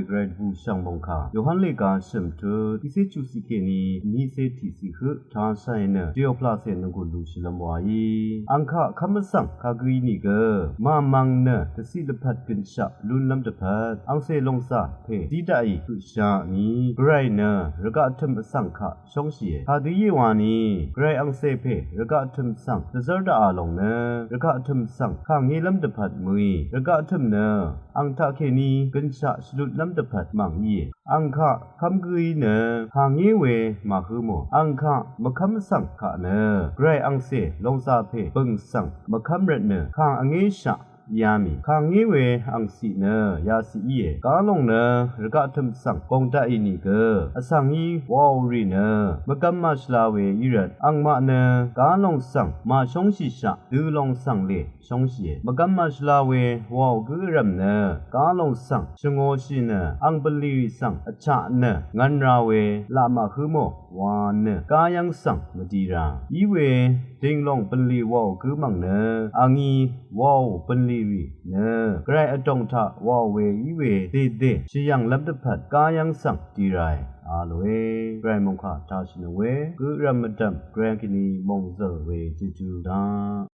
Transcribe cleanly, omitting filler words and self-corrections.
เกรดบูช่างบงคาโยฮันเลกาชิมทูที่เซจูสิเคนีนี่เซทีสิฮึทาไซเนเดียวพลาเซนกุลูชิลมวายอังคาคำสั่งคากรีนี่เกมามังเนตสิลพัดกินชะลุนลำตะพัดอังเซลงซาเพดีดาอีกุชานีไกรเนรกะทึมสังคาชงเสียคาดียวานีไกรอังเซเพรกะทึมสังจะเจอดาอาลงเนรกะทึมสังข้างนี้ลำตะพัดมุยรกะทึมเนอังทาเคนีกินชะสลุดลำตะพัดมังยีอังคาคำกรีเนหางนี้เวมาคือโมอังคามะคำสังคาเนไกรอังเซลงซาเพปึงสังมะคำเรเนข้างอังเอชะยามีข้างนี้เวอังสีเนยาสีเอกาลงเนรกะทึมสังกงตาอินีเกอสังยีวาวรีเนมะกัมมาชลาเวยีรัดอังมาเนกาลงสังมาชงชิชะดูลงสังเลชงชีมะกัมมาชลาเววาวกึรัมเนกาลงสังชงโอชิเนอังบลีริสังอชะเนงันราเวลามาคือโมวานเนกายังสังมดีราอีเวดิงลงเป็นลีวาวคือมังเนอังอีวาวเป็นลีวีเนไกรอดงทะวาวเวอีเวเดเดชิยังลับดพัดกายังสังดีไรอาโลเอไกรมงคาทาชินเวกุรัมดัมแกรกินีมงเซเวจิจูดา